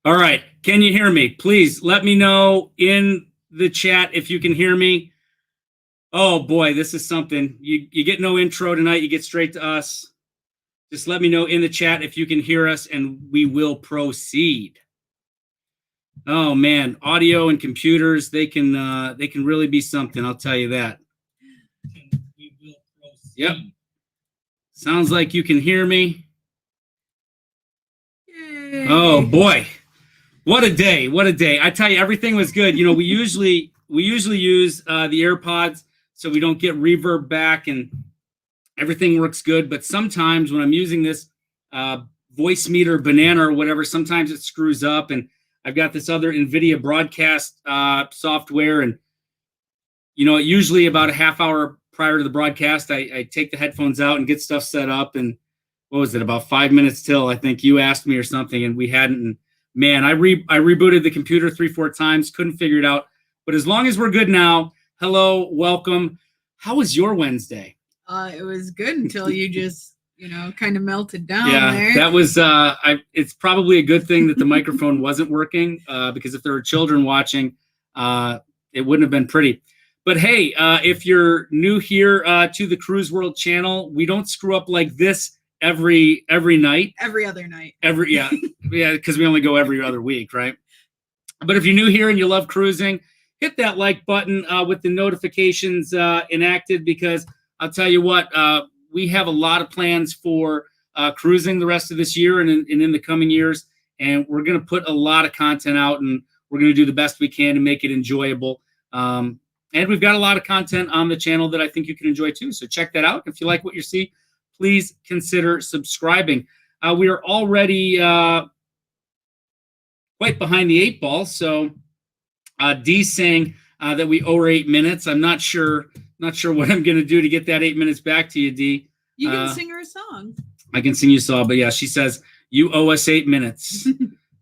All right. Can you hear me? Please let me know in the chat if you can hear me. Oh boy, this is something. You get no intro tonight. You get straight to us. Just let me know in the chat if you can hear us, and we will proceed. Oh man, audio and computers, they can really be something, I'll tell you that. We will proceed. Yep. Sounds like you can hear me. Yay. Oh boy. What a day. What a day. I tell you, everything was good. You know, we usually use the AirPods so we don't get reverb back and everything works good. But sometimes when I'm using this voice meter banana or whatever, sometimes it screws up. And I've got this other NVIDIA broadcast software. And, you know, usually about a half hour prior to the broadcast, I take the headphones out and get stuff set up. And what was it, about 5 minutes till I think you asked me or something, and we hadn't. And man, I rebooted the computer 3-4 times, couldn't figure it out. But as long as we're good now, hello, welcome. How was your Wednesday? It was good until you just, kind of melted down there. That was, it's probably a good thing that the microphone wasn't working because if there were children watching, it wouldn't have been pretty. But hey, if you're new here to the Cruise World channel, we don't screw up like this every night. Every other night. Yeah, because we only go every other week, right? But if you're new here and you love cruising, hit that like button with the notifications enacted, because I'll tell you what, we have a lot of plans for cruising the rest of this year and in the coming years, and we're going to put a lot of content out, and we're going to do the best we can to make it enjoyable. And we've got a lot of content on the channel that I think you can enjoy too, so check that out. If you like what you see, please consider subscribing. We are already quite behind the 8 ball. So Dee's saying that we owe her 8 minutes. I'm not sure what I'm going to do to get that 8 minutes back to you, Dee. You can sing her a song. I can sing you a song, but yeah, she says you owe us 8 minutes.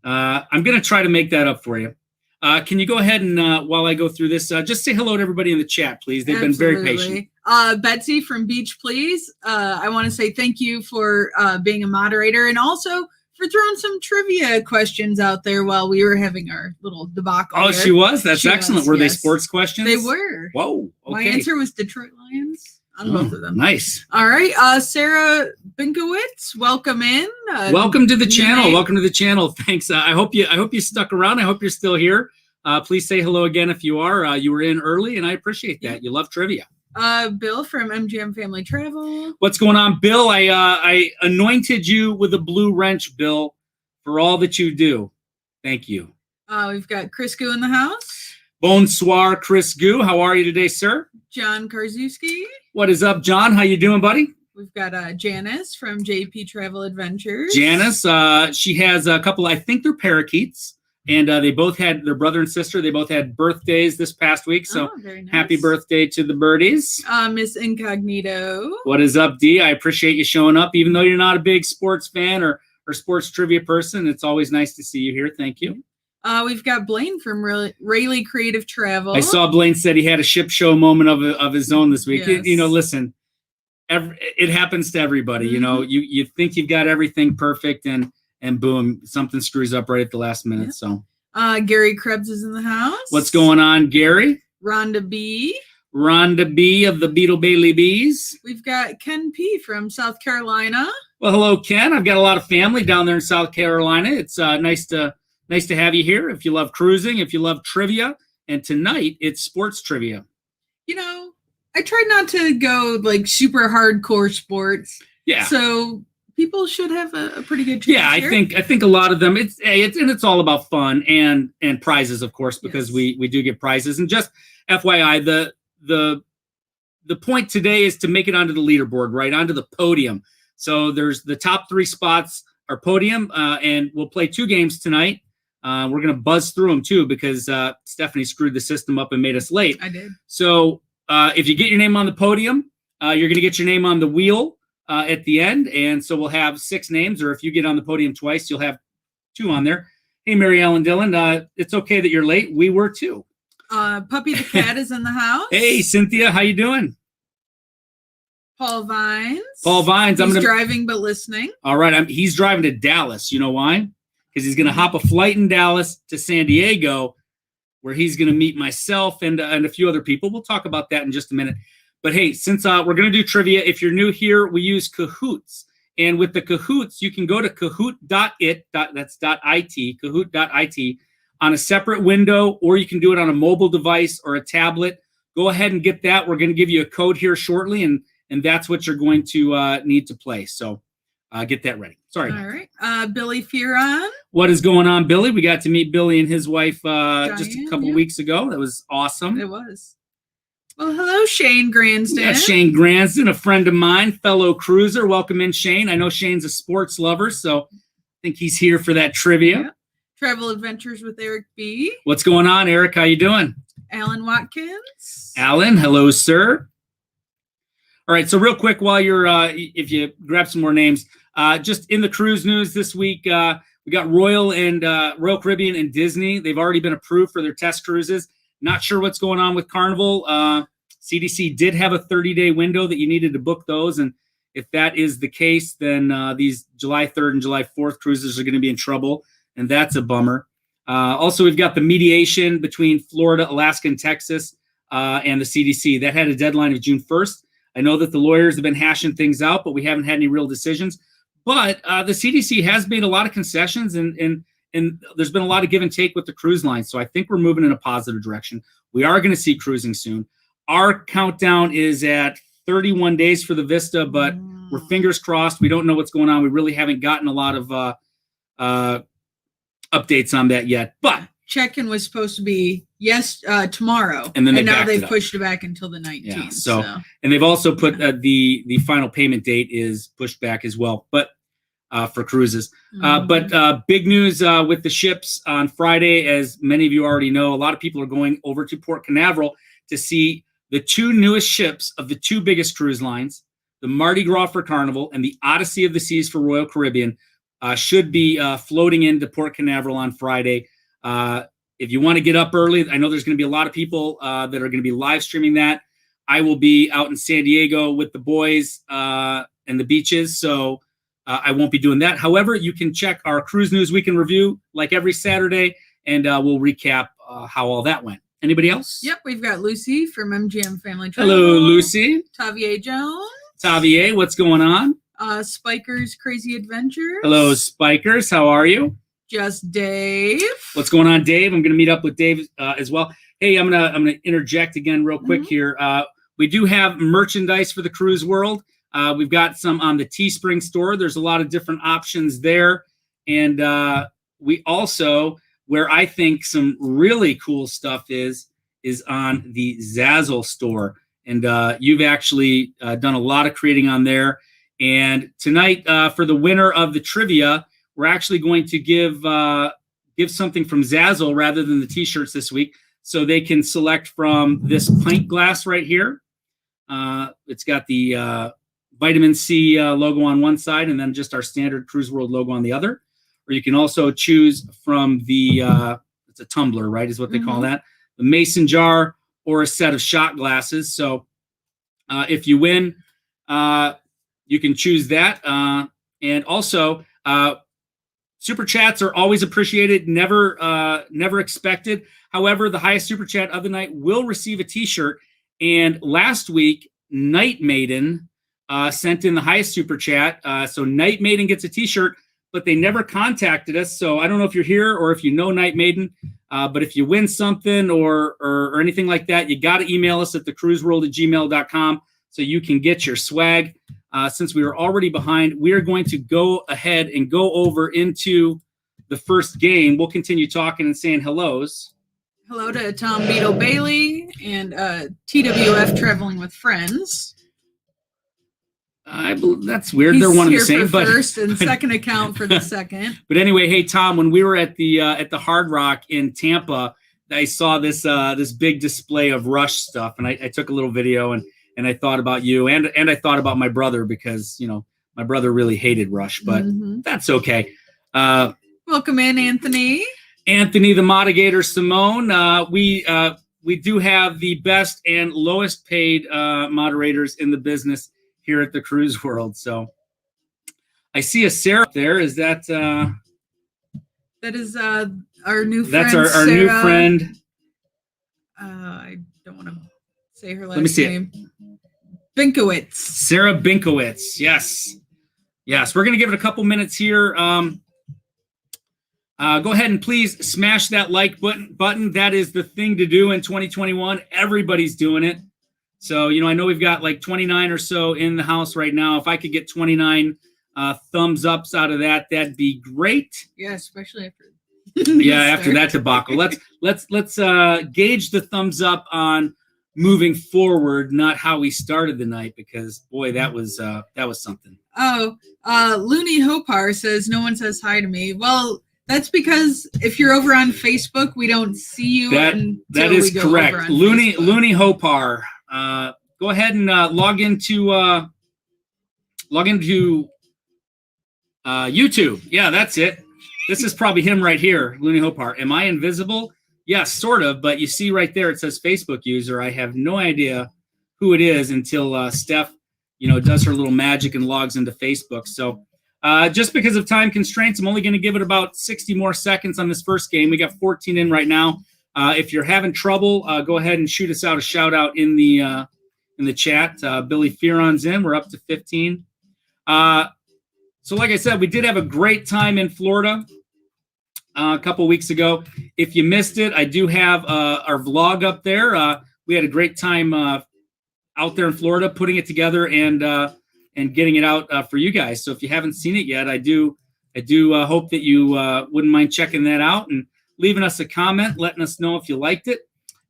I'm going to try to make that up for you. Can you go ahead and while I go through this, just say hello to everybody in the chat, please. They've Absolutely. been very patient. Betsy from Beach Please. I want to say thank you for being a moderator, and also for throwing some trivia questions out there while we were having our little debacle. Oh, here. she was? That's She excellent. was, Were yes. they sports questions? They were. Whoa. Okay. My answer was Detroit Lions on both of them. Nice. All right. Sarah Binkowitz, welcome in. Welcome to the channel. name. Welcome to the channel. Thanks. I hope you stuck around. I hope you're still here. Please say hello again if you are. You were in early, and I appreciate that. You love trivia. Bill from MGM Family Travel. What's going on, Bill? I anointed you with a blue wrench, Bill, for all that you do. Thank you. We've got Chris Goo in the house. Bonsoir, Chris Goo. How are you today, sir? John Karczewski. What is up, John? How you doing, buddy? We've got Janice from JP Travel Adventures. Janice, she has a couple, I think they're parakeets, and they both had, their brother and sister, they both had birthdays this past week, so very nice. Happy birthday to the birdies. Miss Incognito. What is up, Dee? I appreciate you showing up, even though you're not a big sports fan or sports trivia person. It's always nice to see you here. Thank you. We've got Blaine from Rayleigh Creative Travel. I saw Blaine said he had a ship show moment of his own this week. Yes. Listen, it happens to everybody. Mm-hmm. You think you've got everything perfect, and boom, something screws up right at the last minute. Yep. So Gary Krebs is in the house. what's going on, Gary? Rhonda B. Rhonda B of the Beetle Bailey Bees. We've got Ken P from South Carolina. Well, hello, Ken. I've got a lot of family down there in South Carolina. It's nice to have you here. If you love cruising, if you love trivia, and tonight it's sports trivia. I tried not to go like super hardcore sports. Yeah. So people should have a pretty good chance. Yeah, here. I think a lot of them. It's all about fun and prizes, of course, because Yes. we do get prizes. And just FYI, the point today is to make it onto the leaderboard, right onto the podium. So there's the top 3 spots are podium, and we'll play 2 games tonight. We're gonna buzz through them too because Stephanie screwed the system up and made us late. I did. So if you get your name on the podium, you're gonna get your name on the wheel at the end, and so we'll have 6 names. Or if you get on the podium twice, you'll have 2 on there. Hey, Mary Ellen Dillon, it's okay that you're late. We were too. Puppy the Cat is in the house. Hey, Cynthia, how you doing? Paul Vines. Paul Vines. He's driving but listening. All right, he's driving to Dallas. You know why? because he's going to hop a flight in Dallas to San Diego, where he's going to meet myself and a few other people. We'll talk about that in just a minute. But hey, since we're going to do trivia, if you're new here, we use Kahoots. And with the Kahoots, you can go to kahoot.it, that's .it, kahoot.it, on a separate window, or you can do it on a mobile device or a tablet. Go ahead and get that. We're going to give you a code here shortly, and that's what you're going to need to play. So get that ready. Sorry. All right. Billy Fearon. What is going on, Billy? We got to meet Billy and his wife just a couple yeah. weeks ago. That was awesome. It was. Well, hello, Shane Gransden. Yeah, Shane Gransden, a friend of mine, fellow cruiser. Welcome in, Shane. I know Shane's a sports lover, so I think he's here for that trivia. Yeah. Travel Adventures with Eric B. What's going on, Eric? How you doing? Alan Watkins. Alan, hello, sir. All right, so real quick, while you're, if you grab some more names, just in the cruise news this week, we got Royal Caribbean and Disney. They've already been approved for their test cruises. Not sure what's going on with Carnival. CDC did have a 30-day window that you needed to book those. And if that is the case, then these July 3rd and July 4th cruises are going to be in trouble. And that's a bummer. Also, we've got the mediation between Florida, Alaska, and Texas and the CDC. That had a deadline of June 1st. I know that the lawyers have been hashing things out, but we haven't had any real decisions. But the CDC has made a lot of concessions, and there's been a lot of give and take with the cruise line. So I think we're moving in a positive direction. We are going to see cruising soon. Our countdown is at 31 days for the Vista, but we're fingers crossed. We don't know what's going on. We really haven't gotten a lot of updates on that yet. But check-in was supposed to be tomorrow, and then now they've pushed it back until the 19th. Yeah, so and they've also put the final payment date is pushed back as well. But for cruises. But big news with the ships on Friday, as many of you already know, a lot of people are going over to Port Canaveral to see the two newest ships of the two biggest cruise lines, the Mardi Gras for Carnival and the Odyssey of the Seas for Royal Caribbean, should be floating into Port Canaveral on Friday. If you want to get up early, I know there's going to be a lot of people that are going to be live streaming that. I will be out in San Diego with the boys and the beaches, so I won't be doing that. However, you can check our Cruise News Weekend Review like every Saturday, and we'll recap how all that went. Anybody else? Yep, we've got Lucy from MGM Family Travel. Hello, Lucy. Tavier Jones. Tavier, what's going on? Spiker's Crazy Adventures. Hello, Spikers. How are you? Just Dave. What's going on, Dave? I'm going to meet up with Dave as well. Hey, I'm gonna interject again real quick here. We do have merchandise for the cruise world. We've got some on the Teespring store. There's a lot of different options there. And we also, where I think some really cool stuff is on the Zazzle store. And you've actually done a lot of creating on there. And tonight, for the winner of the trivia, we're actually going to give something from Zazzle rather than the T-shirts this week. So they can select from this pint glass right here. It's got the Vitamin C logo on one side and then just our standard Cruise World logo on the other. Or you can also choose from the, it's a tumbler, right, is what they call that, the mason jar or a set of shot glasses. So if you win, you can choose that. And also, super chats are always appreciated, never expected. However, the highest super chat of the night will receive a T-shirt. And last week, Night Maiden sent in the highest super chat. So Night Maiden gets a T-shirt, but they never contacted us. So I don't know if you're here or if you know Night Maiden, but if you win something or anything like that, you got to email us at thecruiseworld@gmail.com so you can get your swag. Since we were already behind, we are going to go ahead and go over into the first game. We'll continue talking and saying hellos. Hello to Tom Beetle Bailey and TWF Traveling with Friends. That's weird. He's they're one and the here same, for but first and second account for the second. But anyway, hey Tom, when we were at the Hard Rock in Tampa, I saw this big display of Rush stuff, and I took a little video and I thought about you and I thought about my brother because my brother really hated Rush, but that's okay. Welcome in, Anthony. Anthony, the Motigator, Simone. We do have the best and lowest paid moderators in the business here at the Cruise World. So I see a Sarah up there. Is that That is our new friend. That's our new Sarah. friend. I don't want to say her last Let me see name. Binkowitz. Sarah Binkowitz. Yes. Yes. We're going to give it a couple minutes here. Go ahead and please smash that like button. That is the thing to do in 2021. Everybody's doing it. So, I know we've got like 29 or so in the house right now. If I could get 29 thumbs ups out of that, that'd be great. Yeah, especially after. After that debacle. Let's gauge the thumbs up on moving forward, not how we started the night, because boy, that was something. Oh, Looney Hopar says no one says hi to me. Well, that's because if you're over on Facebook, we don't see you. That is correct. Looney Hopar. Go ahead and log into YouTube. Yeah, that's it. This is probably him right here, Looney Hopar. Am I invisible? Yes, sort of. But you see right there, it says Facebook user. I have no idea who it is until Steph, does her little magic and logs into Facebook. So just because of time constraints, I'm only going to give it about 60 more seconds on this first game. We got 14 in right now. If you're having trouble, go ahead and shoot us out a shout out in the chat. Billy Fearon's in. We're up to 15. So like I said, we did have a great time in Florida a couple weeks ago. If you missed it, I do have our vlog up there. We had a great time out there in Florida, putting it together and getting it out for you guys. So if you haven't seen it yet, I do hope that you wouldn't mind checking that out and leaving us a comment, letting us know if you liked it.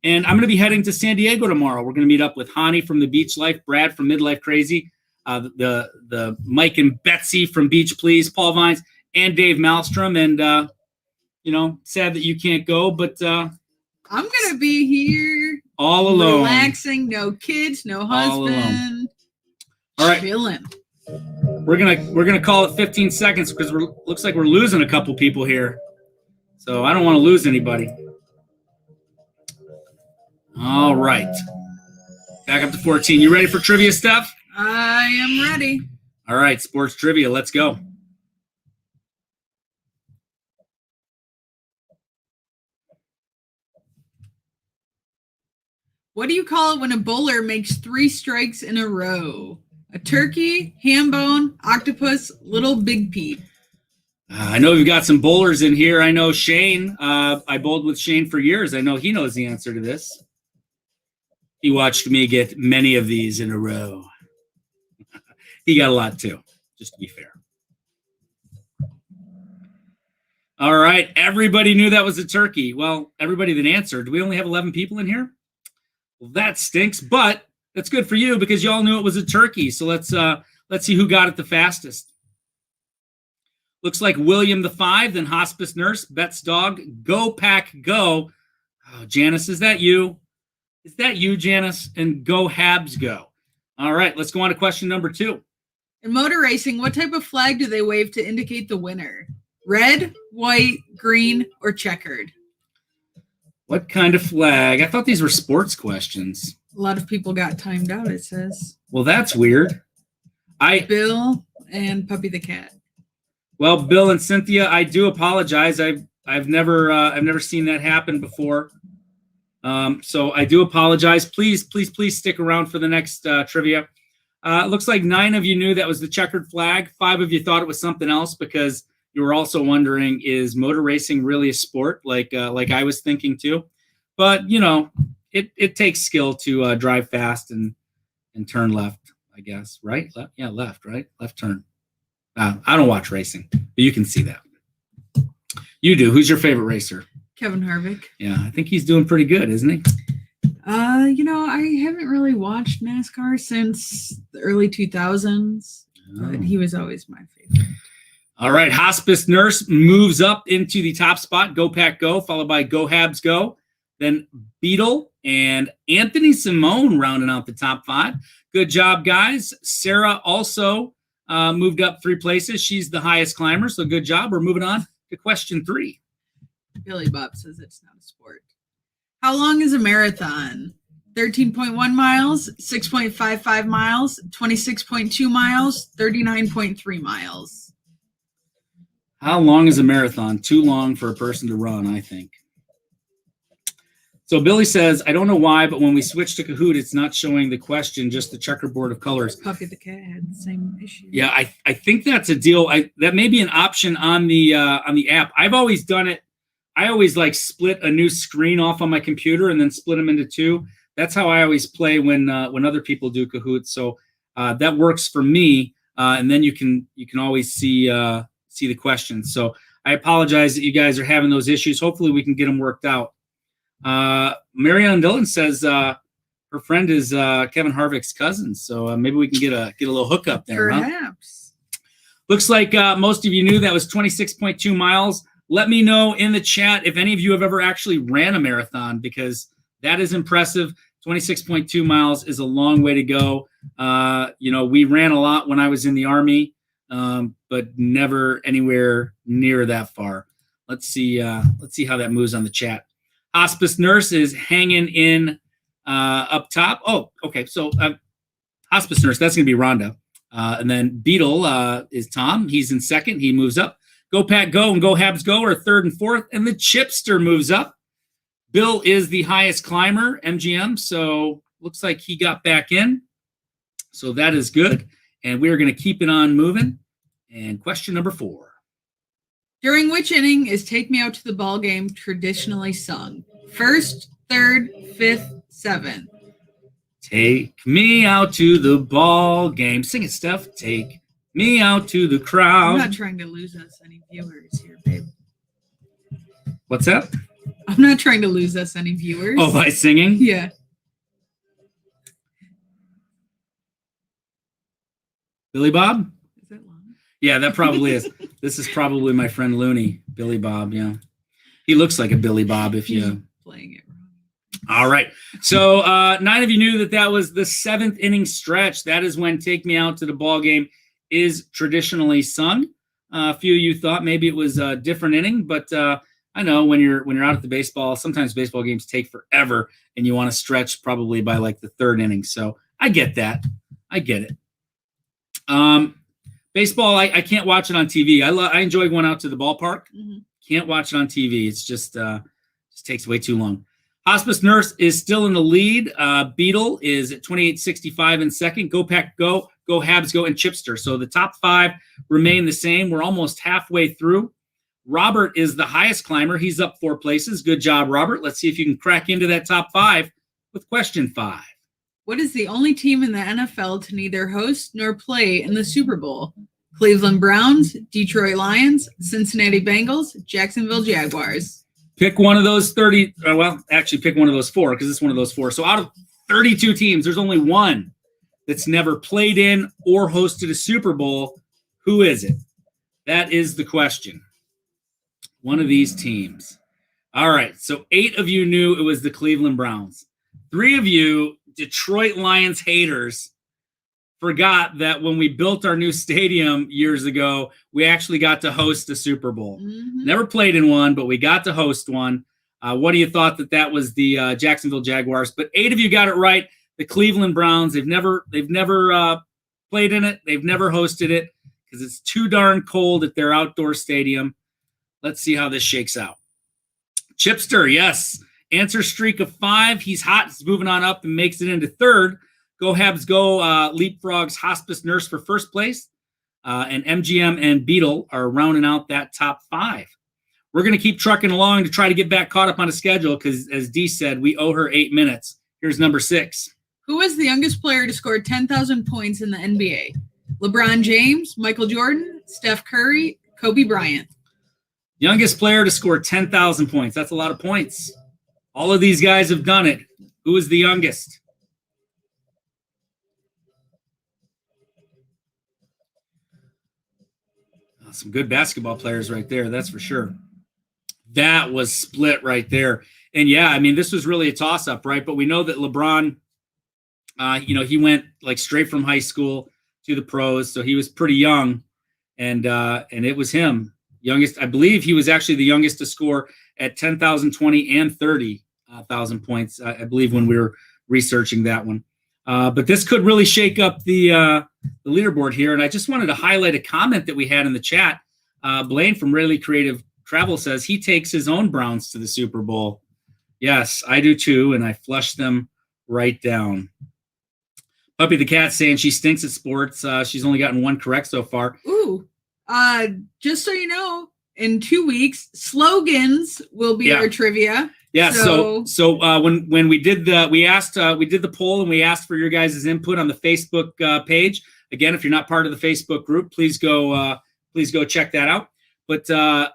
And I'm going to be heading to San Diego tomorrow. We're going to meet up with Hani from the Beach Life, Brad from Midlife Crazy, the Mike and Betsy from Beach Please, Paul Vines, and Dave Malmstrom. And sad that you can't go, but I'm gonna be here all alone, relaxing, no kids, no husband, all right, chilling. We're gonna call it 15 seconds because looks like we're losing a couple people here, so I don't want to lose anybody. All right, back up to 14. You ready for trivia stuff? I am ready. All right, sports trivia, let's go. What do you call it when a bowler makes 3 strikes in a row? A turkey, ham bone, octopus, little big Pete. I know we've got some bowlers in here. I know Shane. I bowled with Shane for years. I know he knows the answer to this. He watched me get many of these in a row. He got a lot too, just to be fair. All right. Everybody knew that was a turkey. Well, everybody that answered. Do we only have 11 people in here? Well, that stinks, but that's good for you because y'all knew it was a turkey. So let's see who got it the fastest. Looks like William the 5, then hospice nurse, Bet's dog, go pack go. Oh, Janice, is that you? Is that you, Janice? And go Habs go. All right, let's go on to question number 2. In motor racing, what type of flag do they wave to indicate the winner? Red, white, green, or checkered? What kind of flag? I thought these were sports questions. A lot of people got timed out, it says. Well, that's weird. Bill and Puppy the cat. Well, Bill and Cynthia, I do apologize. I've never seen that happen before. So I do apologize. Please stick around for the next trivia. It looks like 9 of you knew that was the checkered flag. 5 of you thought it was something else because you were also wondering, is motor racing really a sport? Like I was thinking too. But it takes skill to drive fast and turn left, I guess. Right? Left? Yeah, left, right? Left turn. I don't watch racing, but you can see that. You do. Who's your favorite racer? Kevin Harvick. Yeah, I think he's doing pretty good, isn't he? I haven't really watched NASCAR since the early 2000s, but he was always my favorite. All right, hospice nurse moves up into the top spot. Go Pack Go, followed by Go Habs Go. Then Beetle and Anthony Simone rounding out the top 5. Good job, guys. Sarah also moved up 3 places. She's the highest climber, so good job. We're moving on to question 3. Billy Bob says it's not a sport. How long is a marathon? 13.1 miles, 6.55 miles, 26.2 miles, 39.3 miles. How long is a marathon? Too long for a person to run, I think. So Billy says, I don't know why, but when we switch to Kahoot, it's not showing the question, just the checkerboard of colors. Puffy the cat had the same issue. Yeah, I think that's a deal. That may be an option on the app. I've always done it. I always like split a new screen off on my computer and then split them into two. That's how I always play when other people do Kahoot. So that works for me. And then you can always see the questions. So I apologize that you guys are having those issues. Hopefully we can get them worked out. Marianne Dillon says her friend is Kevin Harvick's cousin, so maybe we can get a little hookup there. Perhaps. Huh? Looks like most of you knew that was 26.2 miles. Let me know in the chat if any of you have ever actually ran a marathon, because that is impressive. 26.2 miles is a long way to go. We ran a lot when I was in the Army, but never anywhere near that far. Let's see how that moves on the chat. Hospice nurse is hanging in up top. Oh, okay. So hospice nurse, that's going to be Rhonda. And then Beetle is Tom. He's in second. He moves up. Go Pat Go and Go Habs Go are third and fourth. And the Chipster moves up. Bill is the highest climber, MGM. So looks like he got back in. So that is good. And we're going to keep it on moving. And question number 4. During which inning is Take Me Out to the Ball Game traditionally sung? First, third, fifth, seventh. Take me out to the ball game. Sing it, Steph. Take me out to the crowd. I'm not trying to lose us any viewers here, babe. What's that? I'm not trying to lose us any viewers. Oh, by singing? Yeah. Billy Bob? Is that long? Yeah, that probably is. This is probably my friend Looney, Billy Bob. Yeah, he looks like a Billy Bob. If you playing it wrong. All right. So 9 of you knew that was the 7th inning stretch. That is when "Take Me Out to the Ball Game" is traditionally sung. A few of you thought maybe it was a different inning, but I know when you're out at the baseball, sometimes baseball games take forever, and you want to stretch probably by like the 3rd inning. So I get that. I get it. Baseball, I can't watch it on TV. I enjoy going out to the ballpark. Mm-hmm. Can't watch it on TV. It's just takes way too long. Hospice nurse is still in the lead. Beetle is at 28.65 in second. Go Pack Go, Go Habs Go, and Chipster. So the top 5 remain the same. We're almost halfway through. Robert is the highest climber. He's up 4 places. Good job, Robert. Let's see if you can crack into that top 5 with question 5. What is the only team in the NFL to neither host nor play in the Super Bowl? Cleveland Browns, Detroit Lions, Cincinnati Bengals, Jacksonville Jaguars. Pick one of those 30. Actually, pick one of those 4 because it's one of those 4. So out of 32 teams, there's only one that's never played in or hosted a Super Bowl. Who is it? That is the question. One of these teams. All right. So 8 of you knew it was the Cleveland Browns. 3 of you, Detroit Lions haters, forgot that when we built our new stadium years ago, we actually got to host a Super Bowl. Mm-hmm. Never played in one, but we got to host one. What do you thought that was the Jacksonville Jaguars? But 8 of you got it right. The Cleveland Browns. They've never played in it. They've never hosted it because it's too darn cold at their outdoor stadium. Let's see how this shakes out. Chipster, yes. Answer streak of 5. He's hot. He's moving on up and makes it into 3rd. Go Habs Go leapfrogs Hospice Nurse for 1st place. And MGM and Beetle are rounding out that top 5. We're going to keep trucking along to try to get back caught up on a schedule because, as Dee said, we owe her 8 minutes. Here's number 6. Who was the youngest player to score 10,000 points in the NBA? LeBron James, Michael Jordan, Steph Curry, Kobe Bryant. Youngest player to score 10,000 points. That's a lot of points. All of these guys have done it. Who is the youngest? Some good basketball players right there, that's for sure. That was split right there. And yeah, I mean, this was really a toss-up, right? But we know that LeBron, he went like straight from high school to the pros, so he was pretty young, and it was him, youngest. I believe he was actually the youngest to score at 10,000, 20, and 30,000 points. I believe when we were researching that one. But this could really shake up the leaderboard here. And I just wanted to highlight a comment that we had in the chat. Blaine from Really Creative Travel says he takes his own Browns to the Super Bowl. Yes, I do too, and I flush them right down. Puppy the Cat saying she stinks at sports. She's only gotten one correct so far. Ooh, just so you know, in 2 weeks, slogans will be our trivia. Yeah. So when we did the poll and we asked for your guys' input on the Facebook page. Again, if you're not part of the Facebook group, please go check that out. But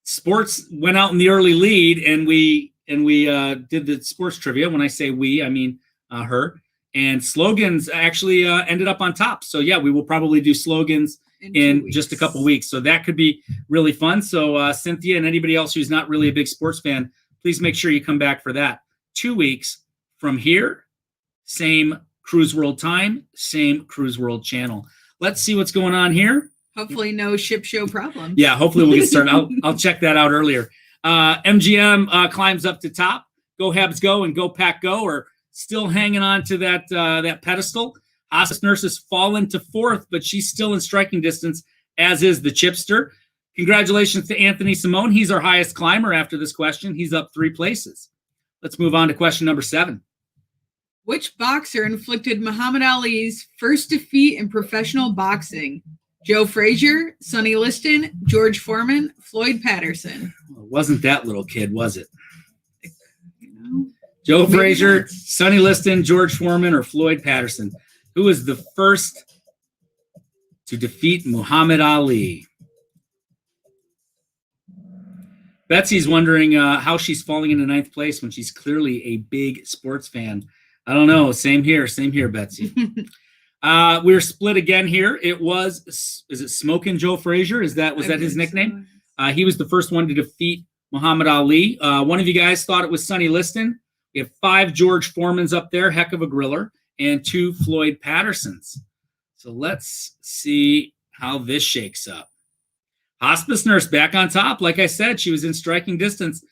sports went out in the early lead, and we did the sports trivia. When I say we, I mean her. And slogans actually ended up on top. So yeah, we will probably do slogans in just a couple weeks. So that could be really fun. So Cynthia and anybody else who's not really a big sports fan, please make sure you come back for that. 2 weeks from here, same Cruise World time, same Cruise World channel. Let's see what's going on here. Hopefully no ship show problems. Yeah, hopefully we'll get started. I'll check that out earlier. MGM climbs up to top. Go Habs go and Go Pack go are still hanging on to that pedestal. Hospice Nurse has fallen to fourth, but she's still in striking distance, as is the Chipster. Congratulations to Anthony Simone. He's our highest climber after this question. He's up 3 places. Let's move on to question number 7. Which boxer inflicted Muhammad Ali's first defeat in professional boxing? Joe Frazier, Sonny Liston, George Foreman, Floyd Patterson. Well, it wasn't that little kid, was it? Joe Frazier, Sonny Liston, George Foreman, or Floyd Patterson? Who was the first to defeat Muhammad Ali? Betsy's wondering how she's falling into 9th place when she's clearly a big sports fan. I don't know. Same here, Betsy. We're split again here. Is it Smokin' Joe Frazier? Was that his nickname? So. He was the first one to defeat Muhammad Ali. One of you guys thought it was Sonny Liston. We have 5 George Foremans up there, heck of a griller, and 2 Floyd Pattersons. So let's see how this shakes up. Hospice Nurse back on top. Like I said, she was in striking distance.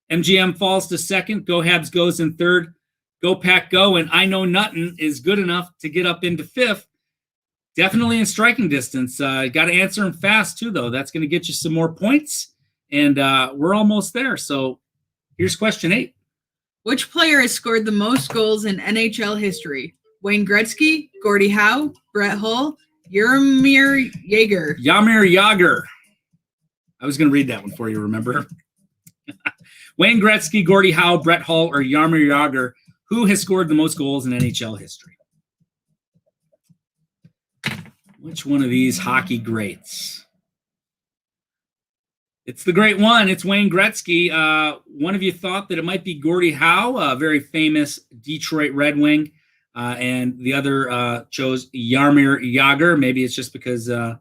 MGM falls to second. Go Habs goes in third. Go Pack go, and I Know Nuttin is good enough to get up into 5th. Definitely in striking distance. Got to answer them fast, too, though. That's going to get you some more points, and we're almost there. So here's question 8. Which player has scored the most goals in NHL history? Wayne Gretzky, Gordie Howe, Brett Hull, Jaromir Jagr. Jaromir Jagr. I was going to read that one for you, remember? Wayne Gretzky, Gordie Howe, Brett Hull, or Jaromir Jagr. Who has scored the most goals in NHL history? Which one of these hockey greats? It's the great one. It's Wayne Gretzky. One of you thought that it might be Gordie Howe, a very famous Detroit Red Wing, and the other chose Jaromir Jagr. Maybe it's just because of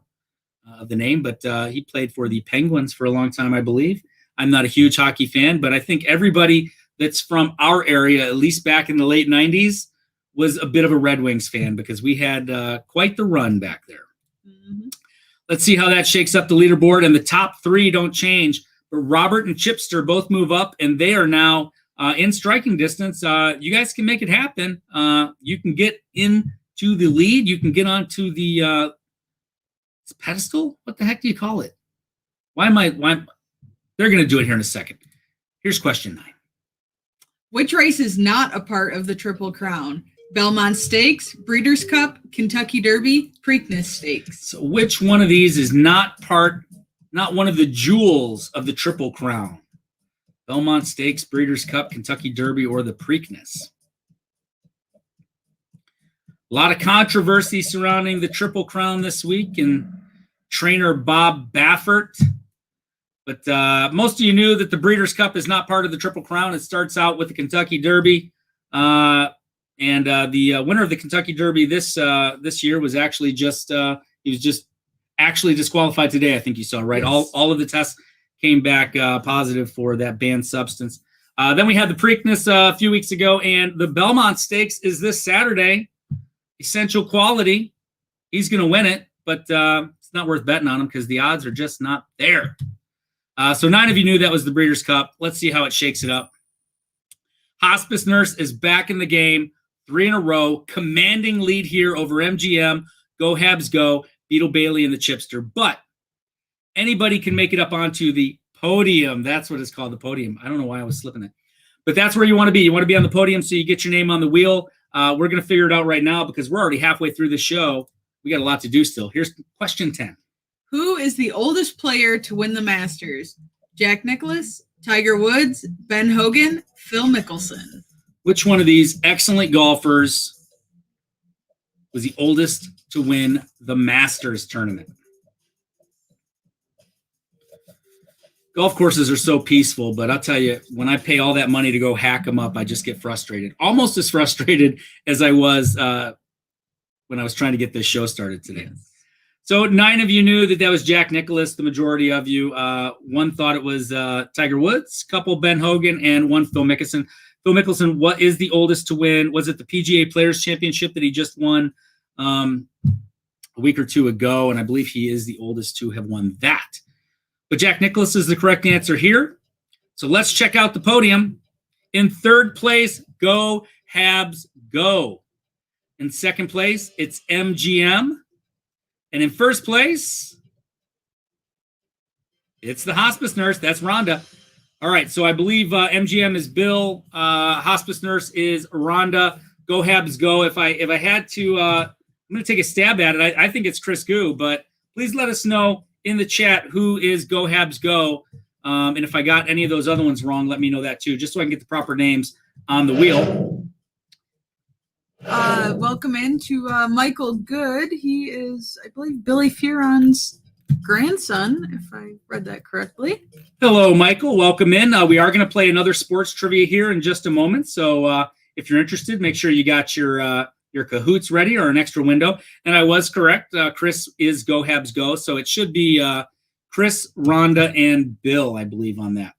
the name, but he played for the Penguins for a long time, I believe. I'm not a huge hockey fan, but I think everybody that's from our area, at least back in the late 90s, was a bit of a Red Wings fan because we had quite the run back there. Mm-hmm. Let's see how that shakes up the leaderboard, and the top 3 don't change, but Robert and Chipster both move up, and they are now in striking distance. You guys can make it happen. You can get into the lead. You can get onto the pedestal. What the heck do you call it? Why? They're going to do it here in a second. Here's question 9. Which race is not a part of the Triple Crown? Belmont Stakes, Breeders' Cup, Kentucky Derby, Preakness Stakes. So which one of these is not one of the jewels of the Triple Crown? Belmont Stakes, Breeders' Cup, Kentucky Derby, or the Preakness? A lot of controversy surrounding the Triple Crown this week and trainer Bob Baffert. But most of you knew that the Breeders' Cup is not part of the Triple Crown. It starts out with the Kentucky Derby. And the winner of the Kentucky Derby this year was actually he was just actually disqualified today. I think you saw, right? Yes. All of the tests came back positive for that banned substance. Then we had the Preakness a few weeks ago, and the Belmont Stakes is this Saturday. Essential Quality. He's going to win it, but it's not worth betting on him because the odds are just not there. So 9 of you knew that was the Breeders' Cup. Let's see how it shakes it up. Hospice Nurse is back in the game. 3 in a row. Commanding lead here over MGM. Go Habs go. Beetle Bailey and the Chipster. But anybody can make it up onto the podium. That's what it's called, the podium. I don't know why I was slipping it. But that's where you want to be. You want to be on the podium so you get your name on the wheel. We're going to figure it out right now because we're already halfway through the show. We got a lot to do still. Here's question 10. Who is the oldest player to win the Masters? Jack Nicklaus, Tiger Woods, Ben Hogan, Phil Mickelson. Which one of these excellent golfers was the oldest to win the Masters tournament? Golf courses are so peaceful, but I'll tell you, when I pay all that money to go hack them up, I just get frustrated. Almost as frustrated as I was when I was trying to get this show started today. So 9 of you knew that was Jack Nicklaus. The majority of you, one thought it was Tiger Woods, couple Ben Hogan, and one Phil Mickelson. Phil Mickelson, what is the oldest to win? Was it the PGA Players Championship that he just won a week or two ago? And I believe he is the oldest to have won that. But Jack Nicklaus is the correct answer here. So let's check out the podium. In third place, go Habs, go. In second place, it's MGM. And in first place, it's the hospice nurse. That's Rhonda. All right, so I believe MGM is Bill. Hospice nurse is Rhonda. Go Habs, go. If I had to, I'm going to take a stab at it. I think it's Chris Goo, but please let us know in the chat who is Go Habs, go. And if I got any of those other ones wrong, let me know that too, just so I can get the proper names on the wheel. Welcome in to Michael Good. He is, I believe, Billy Fearon's grandson, if I read that correctly. Hello, Michael. Welcome in. We are going to play another sports trivia here in just a moment. So if you're interested, make sure you got your Kahoots ready or an extra window. And I was correct. Chris is Go Habs, go. So it should be Chris, Rhonda, and Bill, I believe, on that.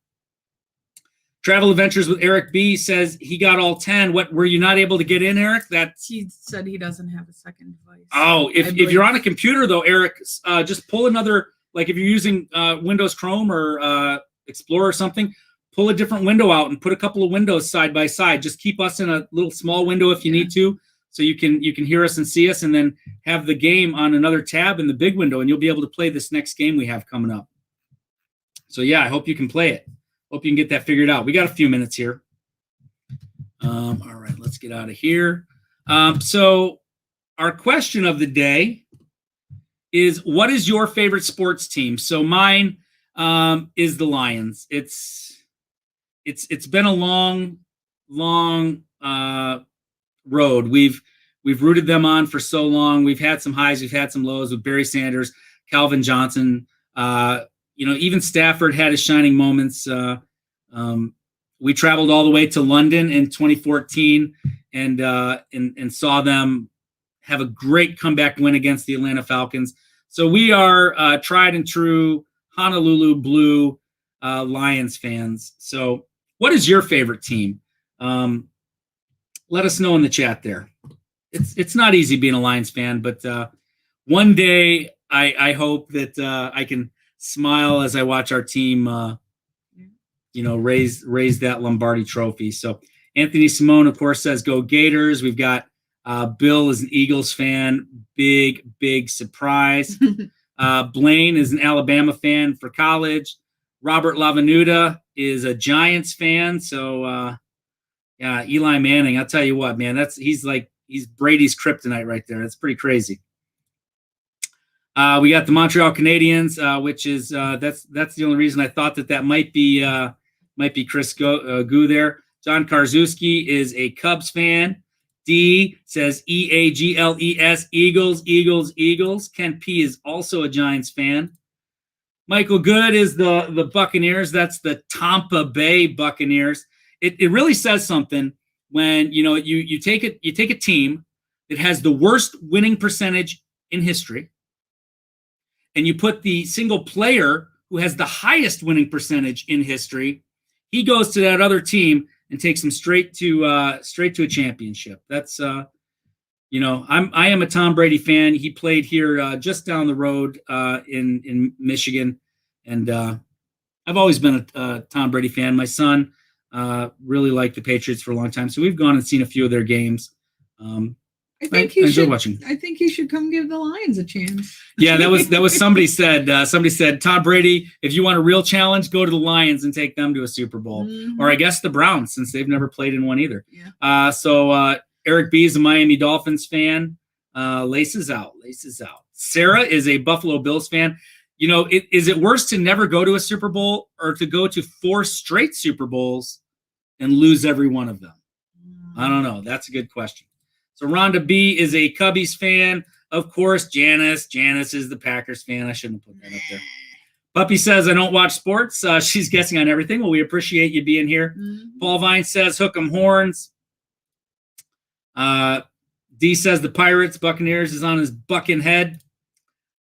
Travel Adventures with Eric B says he got all 10. What, were you not able to get in, Eric? He said he doesn't have a second device. Oh, if you're on a computer though, Eric, just pull another, like if you're using Windows Chrome or Explorer or something, pull a different window out and put a couple of windows side by side. Just keep us in a little small window if you need to, so you can hear us and see us, and then have the game on another tab in the big window, and you'll be able to play this next game we have coming up. So yeah, I hope you can play it. Hope you can get that figured out. We got a few minutes here. All right, let's get out of here. So our question of the day is, what is your favorite sports team? So mine is the Lions. It's been a long road. We've rooted them on for so long. We've had some highs, we've had some lows with Barry Sanders, Calvin Johnson. Even Stafford had his shining moments. We traveled all the way to London in 2014 and saw them have a great comeback win against the Atlanta Falcons. So we are tried and true Honolulu Blue Lions fans. So what is your favorite team? Let us know in the chat there. It's not easy being a Lions fan, but one day I hope that I can smile as I watch our team, raise that Lombardi trophy. So Anthony Simone, of course, says go Gators. We've got Bill is an Eagles fan. Big surprise. Blaine is an Alabama fan for college. Robert Lavanuda is a Giants fan. So, Eli Manning, I'll tell you what, man, he's Brady's kryptonite right there. That's pretty crazy. We got the Montreal Canadiens, which is that's the only reason I thought that might be Chris Goo there. John Karzewski is a Cubs fan. D says Eagles, Eagles. Ken P is also a Giants fan. Michael Good is the Buccaneers. That's the Tampa Bay Buccaneers. It really says something when you take a team that has the worst winning percentage in history, and you put the single player who has the highest winning percentage in history. He goes to that other team and takes them straight to a championship. That's I am a Tom Brady fan. He played here just down the road in Michigan, and I've always been a Tom Brady fan. My son really liked the Patriots for a long time, so we've gone and seen a few of their games. I think I enjoy watching. I think he should come give the Lions a chance. Yeah, that was somebody said Tom Brady, if you want a real challenge, go to the Lions and take them to a Super Bowl, or I guess the Browns, since they've never played in one either. Yeah. So Eric B is a Miami Dolphins fan. Laces out. Sarah is a Buffalo Bills fan. You know, is it worse to never go to a Super Bowl or to go to 4 straight Super Bowls and lose every one of them? I don't know. That's a good question. So Rhonda B is a Cubbies fan. Of course, Janice is the Packers fan. I shouldn't have put that up there. Puppy says, I don't watch sports. She's guessing on everything. Well, we appreciate you being here. Paul Vine says, hook 'em horns. D says the Pirates, Buccaneers is on his bucking head.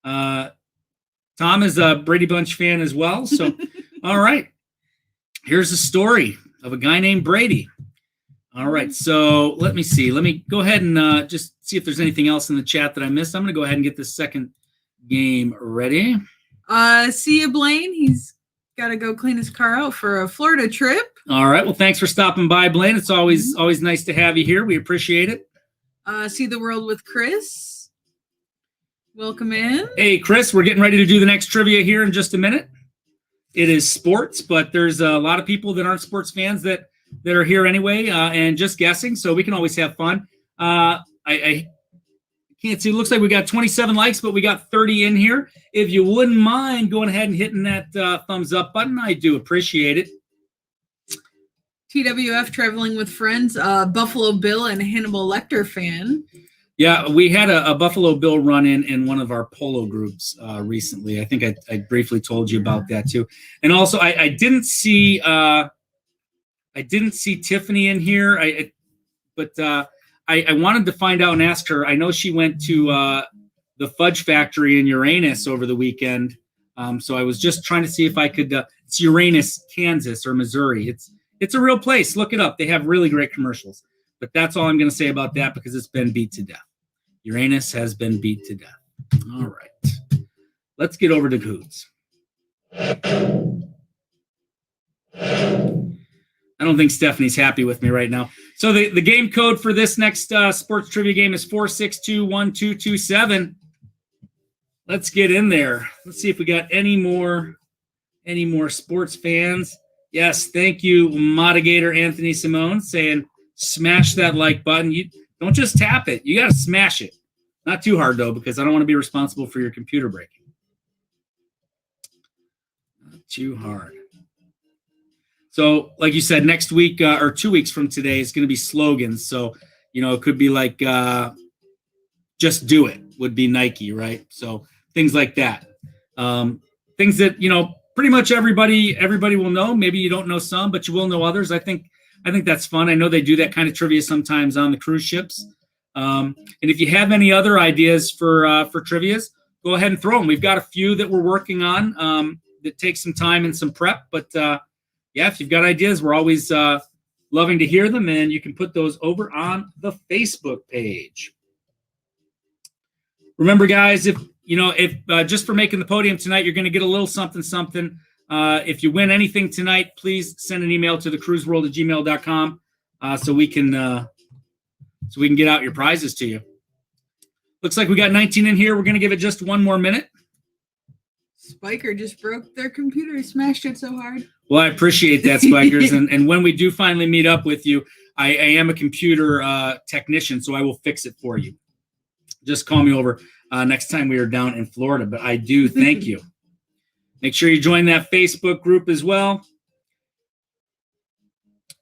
Tom is a Brady Bunch fan as well. So, all right. Here's a story of a guy named Brady. All right, so let me see. Let me go ahead and just see if there's anything else in the chat that I missed. I'm going to go ahead and get this second game ready. See you, Blaine. He's got to go clean his car out for a Florida trip. All right, well, thanks for stopping by, Blaine. It's always nice to have you here. We appreciate it. See the world with Chris. Welcome in. Hey, Chris, we're getting ready to do the next trivia here in just a minute. It is sports, but there's a lot of people that aren't sports fans that are here anyway and just guessing, so we can always have fun. I can't see. It looks like we got 27 likes, but we got 30 in here. If you wouldn't mind going ahead and hitting that thumbs up button, I do appreciate it. TWF traveling with friends, Buffalo Bill and Hannibal Lecter fan. Yeah, we had a Buffalo Bill run in one of our polo groups recently. I think I briefly told you about that too. And also, I didn't see Tiffany in here, but I wanted to find out and ask her. I know she went to the Fudge Factory in Uranus over the weekend, so I was just trying to see if I could. It's Uranus, Kansas or Missouri. It's a real place. Look it up. They have really great commercials. But that's all I'm going to say about that because it's been beat to death. Uranus has been beat to death. All right, let's get over to Coots. I don't think Stephanie's happy with me right now. So the game code for this next sports trivia game is 4621227. Let's get in there. Let's see if we got any more sports fans. Yes, thank you, Modigator Anthony Simone, saying smash that like button. You don't just tap it. You got to smash it. Not too hard, though, because I don't want to be responsible for your computer breaking. Not too hard. So, like you said, next week or 2 weeks from today is going to be slogans. So, it could be like just do it would be Nike, right? So things like that. Things that, pretty much everybody will know. Maybe you don't know some, but you will know others. I think that's fun. I know they do that kind of trivia sometimes on the cruise ships. And if you have any other ideas for trivias, go ahead and throw them. We've got a few that we're working on that take some time and some prep, but yeah, if you've got ideas, we're always loving to hear them, and you can put those over on the Facebook page. Remember, guys, if just for making the podium tonight, you're going to get a little something. If you win anything tonight, please send an email to thecruiseworld@gmail.com so we can get out your prizes to you. Looks like we got 19 in here. We're going to give it just one more minute. Spiker just broke their computer, smashed it so hard. Well, I appreciate that, Spikers. and when we do finally meet up with you, I am a computer technician, so I will fix it for you. Just call me over next time we are down in Florida. But I do thank you. Make sure you join that Facebook group as well.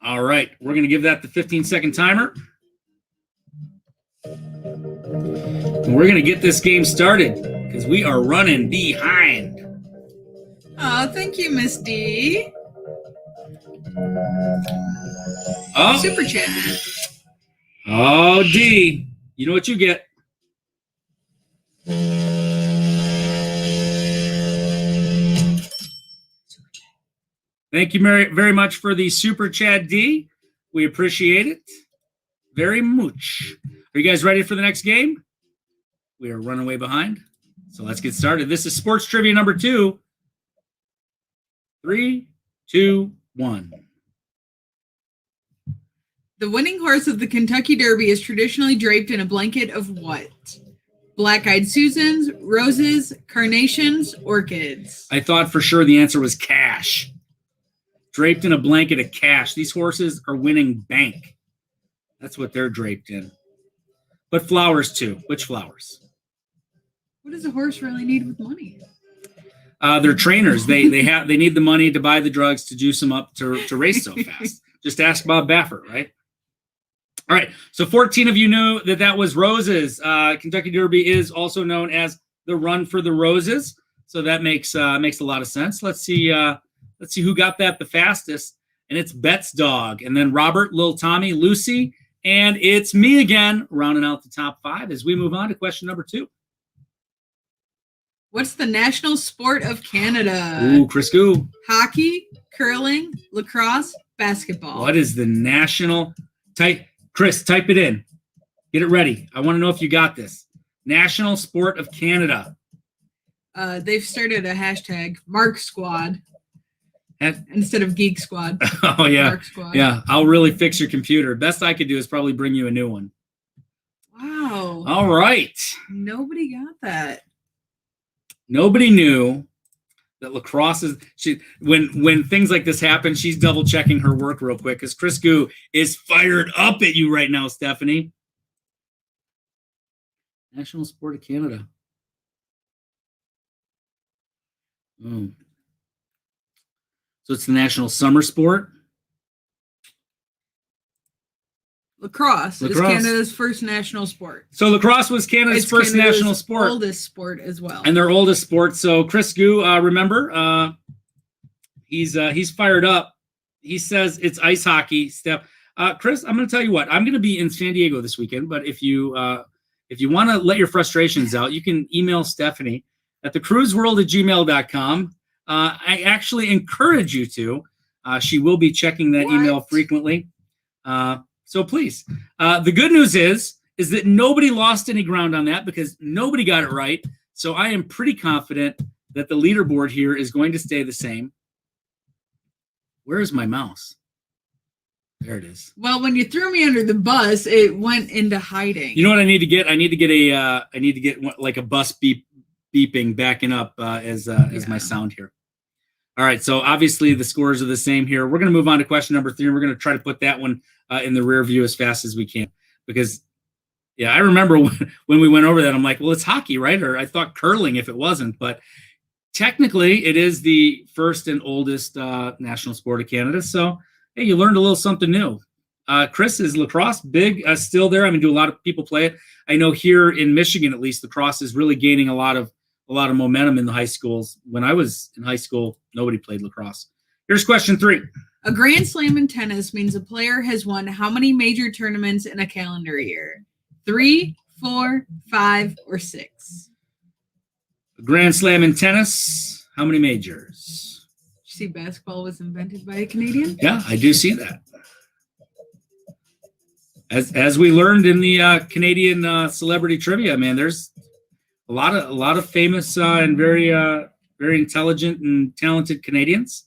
All right. We're going to give that the 15-second timer. And we're going to get this game started because we are running behind. Oh, thank you, Miss D. Oh, Super chat. Oh, D. You know what you get. Thank you very much for the Super Chat, D. We appreciate it very much. Are you guys ready for the next game? We are running way behind. So let's get started. This is Sports Trivia number 2. 3, 2, 1. The winning horse of the Kentucky Derby is traditionally draped in a blanket of what? Black-eyed Susans, roses, carnations, orchids. I thought for sure the answer was cash. Draped in a blanket of cash. These horses are winning bank. That's what they're draped in. But flowers too. Which flowers? What does a horse really need with money? They're trainers. They need the money to buy the drugs to juice them up to race so fast. Just ask Bob Baffert, right? All right. So 14 of you knew that was roses. Kentucky Derby is also known as the Run for the Roses. So that makes a lot of sense. Let's see who got that the fastest. And it's Bet's dog. And then Robert, Lil Tommy, Lucy, and it's me again, rounding out the top 5 as we move on to question number 2. What's the national sport of Canada? Ooh, Chris Goo. Hockey, curling, lacrosse, basketball. What is the national? Chris, type it in. Get it ready. I want to know if you got this. National sport of Canada. They've started a hashtag, Mark Squad, instead of Geek Squad. Oh, yeah. Mark Squad. Yeah, I'll really fix your computer. Best I could do is probably bring you a new one. Wow. All right. Nobody got that. Nobody knew that lacrosse is when things like this happen, she's double checking her work real quick because Chris Goo is fired up at you right now, Stephanie. National sport of Canada. So it's the national summer sport. Lacrosse is Canada's first national sport. So lacrosse was Canada's first national sport. Oldest sport as well. And their oldest sport. So Chris Goo, remember, he's fired up. He says it's ice hockey. Steph, Chris, I'm going to tell you what. I'm going to be in San Diego this weekend. But if you want to let your frustrations out, you can email Stephanie at thecruiseworld@gmail.com. I actually encourage you to. She will be checking that email frequently. So please, the good news is that nobody lost any ground on that because nobody got it right. So I am pretty confident that the leaderboard here is going to stay the same. Where is my mouse? There it is. Well, when you threw me under the bus, it went into hiding. You know what I need to get? I need to get like a bus beeping backing up as my sound here. All right, so obviously the scores are the same here. We're going to move on to question number 3, and we're going to try to put that one in the rear view as fast as we can. Because, yeah, I remember when we went over that, I'm like, well, it's hockey, right? Or I thought curling if it wasn't. But technically, it is the first and oldest national sport of Canada. So, hey, you learned a little something new. Chris, is lacrosse big still there? I mean, do a lot of people play it? I know here in Michigan, at least, lacrosse is really gaining a lot of momentum in the high schools. When I was in high school, nobody played lacrosse. Here's question 3. A Grand Slam in tennis means a player has won how many major tournaments in a calendar year? 3, 4, 5, or 6? A Grand Slam in tennis, how many majors? Did you see basketball was invented by a Canadian? Yeah, I do see that. As we learned in the Canadian celebrity trivia, man, there's a lot of famous and very intelligent and talented Canadians.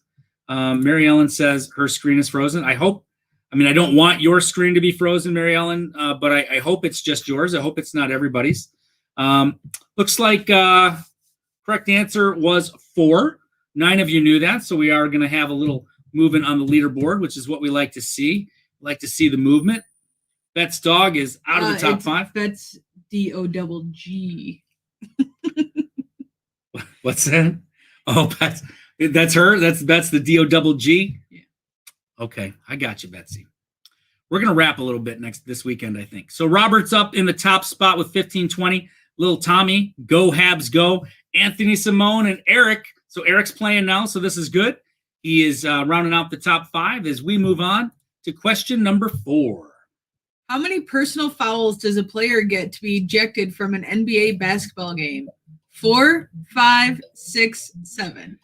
Mary Ellen says her screen is frozen. I don't want your screen to be frozen, Mary Ellen, but I hope it's just yours. I hope it's not everybody's. Looks like correct answer was 4. 9 of you knew that, so we are going to have a little movement on the leaderboard, which is what we like to see. We like to see the movement. Bet's dog is out of the top 5. Bet's DOGG. What's that? Oh, that's her. That's the DOGG. Yeah. Okay, I got you, Betsy. We're gonna wrap a little bit this weekend, I think. So Robert's up in the top spot with 15-20. Little Tommy, go Habs, go. Anthony Simone and Eric. So Eric's playing now, so this is good. He is rounding out the top 5 as we move on to question number 4. How many personal fouls does a player get to be ejected from an NBA basketball game? 4, 5, 6, 7.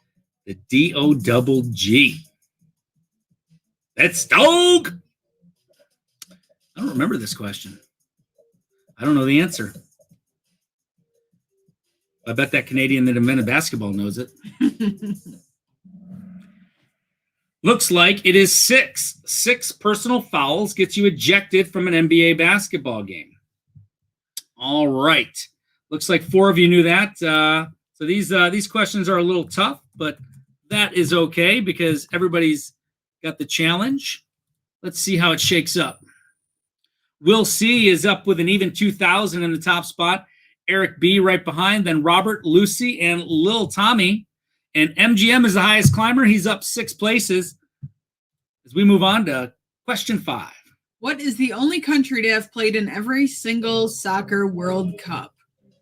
The DOGG. That's dog. I don't remember this question. I don't know the answer. I bet that Canadian that invented basketball knows it. Looks like it is 6. 6 personal fouls gets you ejected from an NBA basketball game. All right. Looks like 4 of you knew that. So these questions are a little tough, but that is okay because everybody's got the challenge. Let's see how it shakes up. Will C is up with an even 2,000 in the top spot. Eric B right behind, then Robert, Lucy, and Lil Tommy. And MGM is the highest climber. He's up 6 places. As we move on to question 5. What is the only country to have played in every single soccer World Cup?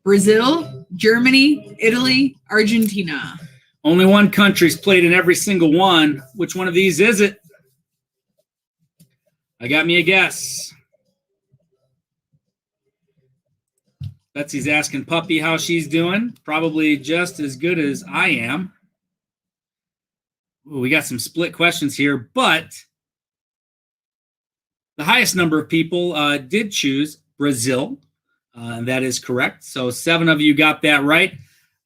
Brazil, Germany, Italy, Argentina. Only one country's played in every single one. Which one of these is it? I got me a guess. Betsy's asking Puppy how she's doing. Probably just as good as I am. Ooh, we got some split questions here, but the highest number of people did choose Brazil. And that is correct. So 7 of you got that right.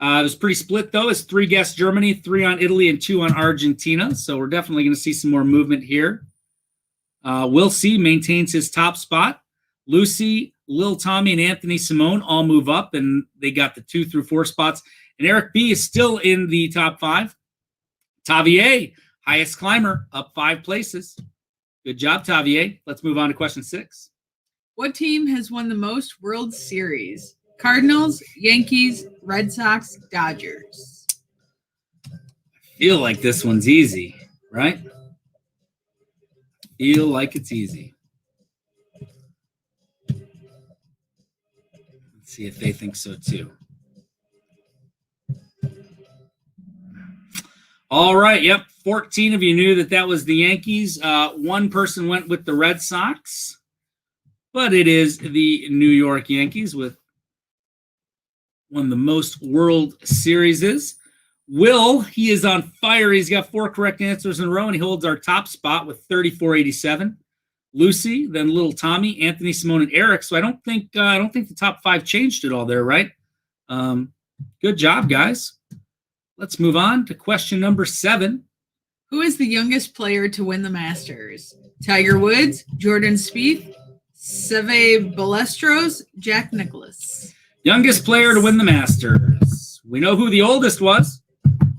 It was pretty split, though. It's 3 guessed Germany, 3 on Italy, and 2 on Argentina. So we're definitely going to see some more movement here. Will C maintains his top spot. Lucy, Lil Tommy, and Anthony Simone all move up, and they got the 2 through 4 spots. And Eric B is still in the top 5. Tavier, highest climber, up 5 places. Good job, Tavier. Let's move on to question 6. What team has won the most World Series? Cardinals, Yankees, Red Sox, Dodgers. I feel like this one's easy, right? Feel like it's easy. Let's see if they think so too. All right, yep. 14 of you knew that was the Yankees. 1 person went with the Red Sox, but it is the New York Yankees with one of the most World Series. Will, he is on fire. He's got 4 correct answers in a row, and he holds our top spot with 3487. Lucy, then Little Tommy, Anthony, Simone, and Eric. So I don't think the top 5 changed at all there, right? Good job, guys. Let's move on to question number 7. Who is the youngest player to win the Masters? Tiger Woods, Jordan Spieth, Seve Ballesteros, Jack Nicklaus. Youngest player to win the Masters. We know who the oldest was.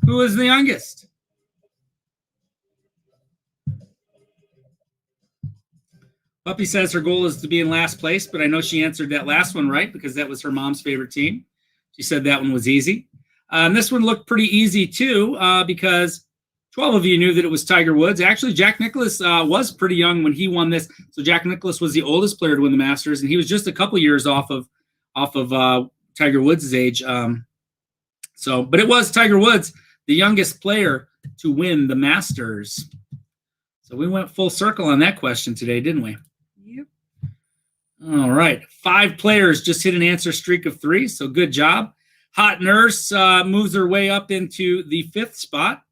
Who is the youngest? Puppy says her goal is to be in last place, but I know she answered that last one right because that was her mom's favorite team. She said that one was easy. This one looked pretty easy too because 12 of you knew that it was Tiger Woods. Actually, Jack Nicklaus was pretty young when he won this. So Jack Nicklaus was the oldest player to win the Masters, and he was just a couple years off of Tiger Woods' age. But it was Tiger Woods, the youngest player to win the Masters. So we went full circle on that question today, didn't we? Yep. All right. 5 players just hit an answer streak of 3, so good job. Hot Nurse moves her way up into the 5th spot,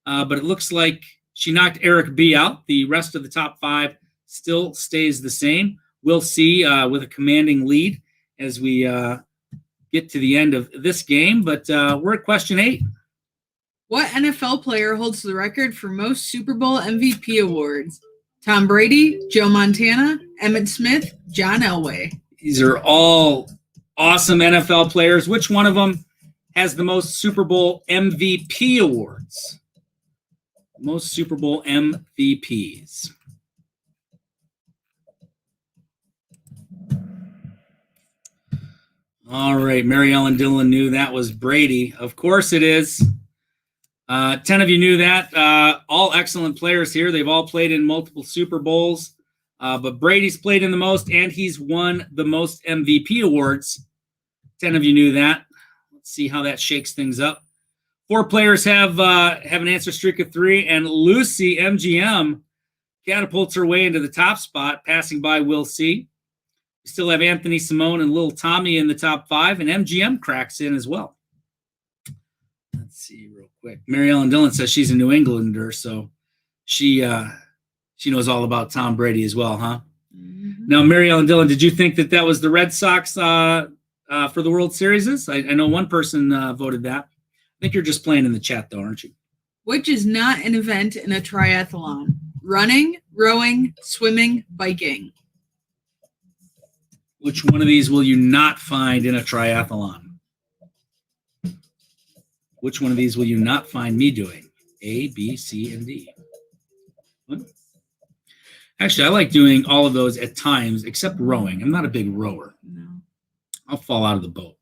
but it looks like she knocked Eric B out. The rest of the top 5 still stays the same. We'll see with a commanding lead as we get to the end of this game, but we're at question 8. What NFL player holds the record for most Super Bowl MVP awards? Tom Brady, Joe Montana, Emmitt Smith, John Elway. These are all awesome NFL players. Which one of them has the most Super Bowl MVP awards? Most Super Bowl MVPs. All right, Mary Ellen Dillon knew that was Brady. Of course it is. 10 of you knew that. All excellent players here. They've all played in multiple Super Bowls. But Brady's played in the most, and he's won the most MVP awards. 10 of you knew that. Let's see how that shakes things up. 4 players have an answer streak of 3, and Lucy, MGM, catapults her way into the top spot, passing by Will C. We still have Anthony Simone and Lil Tommy in the top 5, and MGM cracks in as well. Let's see real quick. Mary Ellen Dillon says she's a New Englander, so she knows all about Tom Brady as well, huh? Mm-hmm. Now, Mary Ellen Dillon, did you think that was the Red Sox for the World Series? I know one person voted that. I think you're just playing in the chat, though, aren't you? Which is not an event in a triathlon? Running, rowing, swimming, biking. Which one of these will you not find in a triathlon? Which one of these will you not find me doing? A, B, C, and D. Actually, I like doing all of those at times, except rowing. I'm not a big rower. No. I'll fall out of the boat.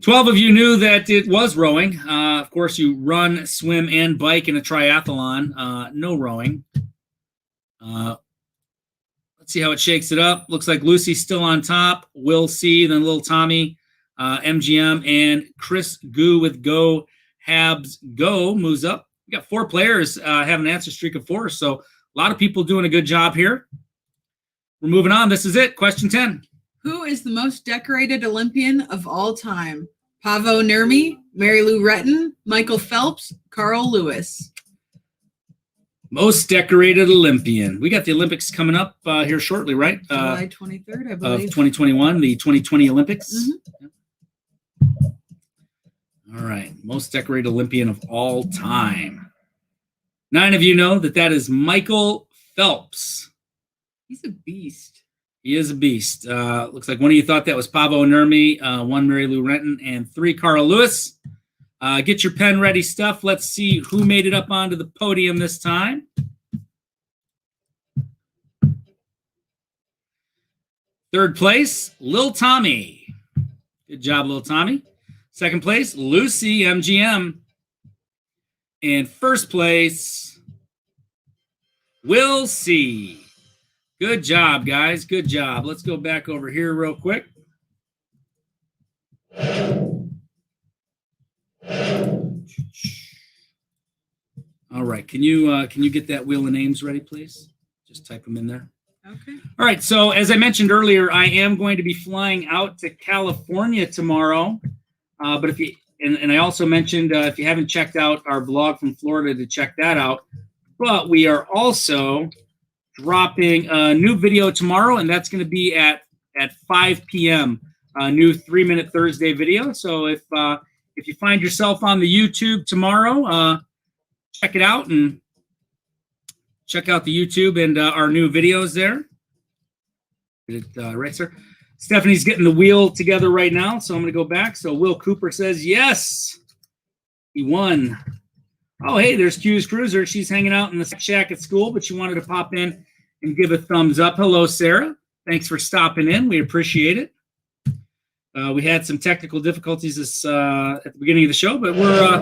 12 of you knew that it was rowing. Of course, you run, swim, and bike in a triathlon. No rowing. Let's see how it shakes it up. Looks like Lucy's still on top. Will C, then little Tommy, MGM, and Chris Goo with Go Habs Go moves up. We got 4 players have an answer streak of 4, so a lot of people doing a good job here. We're moving on. This is it. Question 10. Who is the most decorated Olympian of all time? Paavo Nurmi, Mary Lou Retton, Michael Phelps, Carl Lewis. Most decorated Olympian. We got the Olympics coming up here shortly, right? July 23rd, I Of believe. 2021, the 2020 Olympics. Mhm. All right. Most decorated Olympian of all time. 9 of you know that is Michael Phelps. He's a beast. He is a beast. Looks like one of you thought that was Paavo Nurmi, 1 Mary Lou Retton, and 3 Carl Lewis. Get your pen ready, stuff. Let's see who made it up onto the podium this time. Third place, Lil Tommy. Good job, Lil Tommy. Second place, Lucy, MGM. And first place, Will C. Good job, guys. Good job. Let's go back over here real quick. All right. Can you get that wheel of names ready, please? Just type them in there. Okay. All right. So as I mentioned earlier, I am going to be flying out to California tomorrow. But if you and I also mentioned if you haven't checked out our blog from Florida to check that out. But we are also dropping a new video tomorrow, and that's going to be at 5 p.m. A new 3-minute Thursday video. So if you find yourself on the YouTube tomorrow, check it out and check out the YouTube and our new videos there. Right, sir? Stephanie's getting the wheel together right now, so I'm going to go back. So Will Cooper says, yes, he won. Oh, hey, there's Q's Cruiser. She's hanging out in the shack at school, but she wanted to pop in and give a thumbs up. Hello, Sarah. Thanks for stopping in. We appreciate it. We had some technical difficulties at the beginning of the show, but I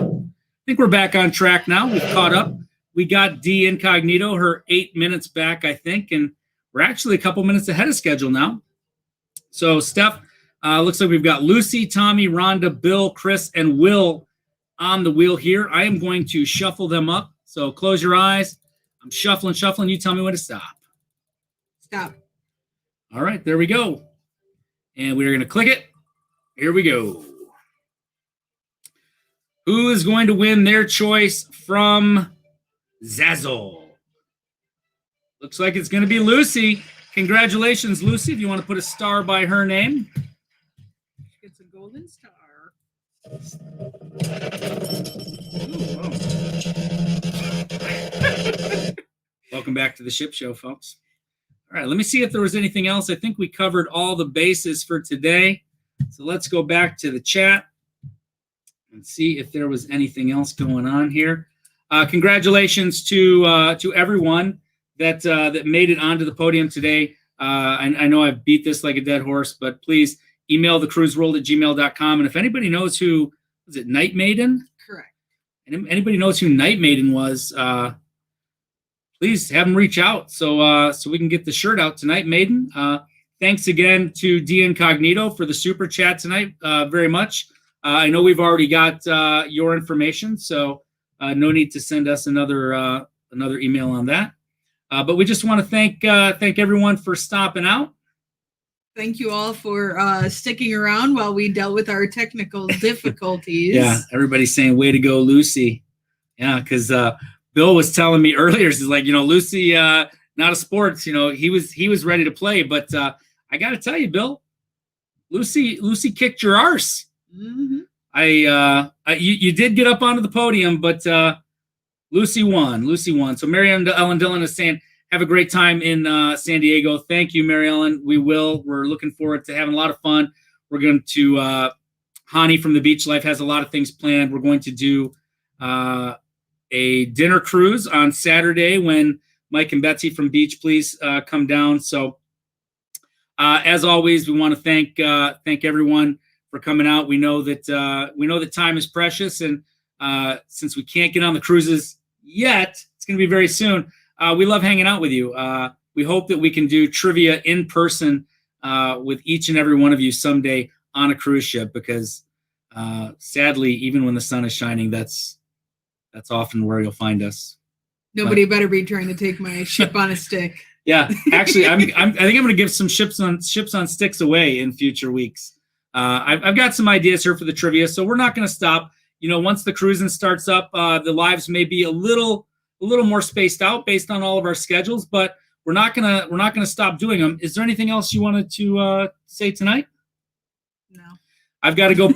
think we're back on track now. We've caught up. We got D Incognito, her 8 minutes back, I think, and we're actually a couple minutes ahead of schedule now. So, Steph, looks like we've got Lucy, Tommy, Rhonda, Bill, Chris, and Will on the wheel here. I am going to shuffle them up. So close your eyes. I'm shuffling. You tell me when to stop. Stop. All right, there we go. And we're going to click it. Here we go. Who is going to win their choice from Zazzle? Looks like it's going to be Lucy. Congratulations, Lucy. If you want to put a star by her name. She gets a golden star. Welcome back to the Ship Show, folks. All right, let me see if there was anything else. I think we covered all the bases for today. So let's go back to the chat and see if there was anything else going on here. Congratulations to everyone that made it onto the podium today. I know I've beat this like a dead horse, but please email thecruiseworld@gmail.com. And if anybody knows who, was it Night Maiden? Correct. And anybody knows who Night Maiden was, please have them reach out so we can get the shirt out to Night Maiden. Thanks again to D Incognito for the super chat tonight, very much. I know we've already got your information, so no need to send us another email on that. But we just want to thank everyone for stopping out. Thank you all for sticking around while we dealt with our technical difficulties. Yeah, everybody's saying, way to go, Lucy. Yeah, because Bill was telling me earlier, he's like, Lucy, not a sports, he was ready to play. But I got to tell you, Bill, Lucy kicked your arse. Mm-hmm. You did get up onto the podium, but Lucy won. Lucy won. So Mary Ellen Dillon is saying, have a great time in San Diego. Thank you, Mary Ellen. We will. We're looking forward to having a lot of fun. We're going to, Hani from the Beach Life has a lot of things planned. We're going to do a dinner cruise on Saturday when Mike and Betsy from Beach Please come down. So as always, we want to thank everyone for coming out. We know that time is precious, and since we can't get on the cruises yet, it's going to be very soon. We love hanging out with you. We hope that we can do trivia in person with each and every one of you someday on a cruise ship, because sadly, even when the sun is shining, that's often where you'll find us. Nobody better be trying to take my ship on a stick. Yeah, actually, I think I'm going to give some ships on sticks away in future weeks. I've got some ideas here for the trivia, so we're not going to stop. Once the cruising starts up, the lives may be a little more spaced out based on all of our schedules, but we're not gonna stop doing them. Is there anything else you wanted to say tonight? No. I've got to go.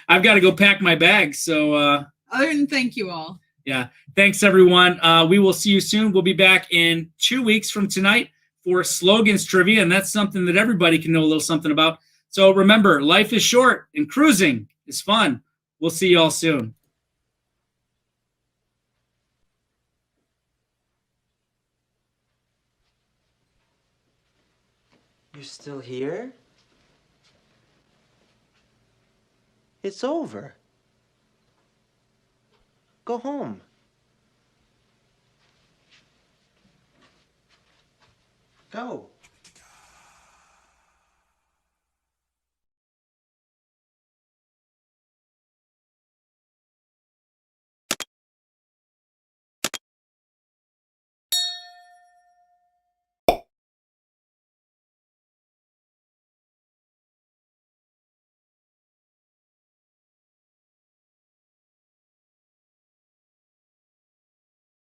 I've got to go pack my bag. So other than thank you all. Yeah. Thanks everyone. We will see you soon. We'll be back in 2 weeks from tonight for slogans trivia, and that's something that everybody can know a little something about. So remember, life is short and cruising is fun. We'll see you all soon. You're still here? It's over. Go home. Go.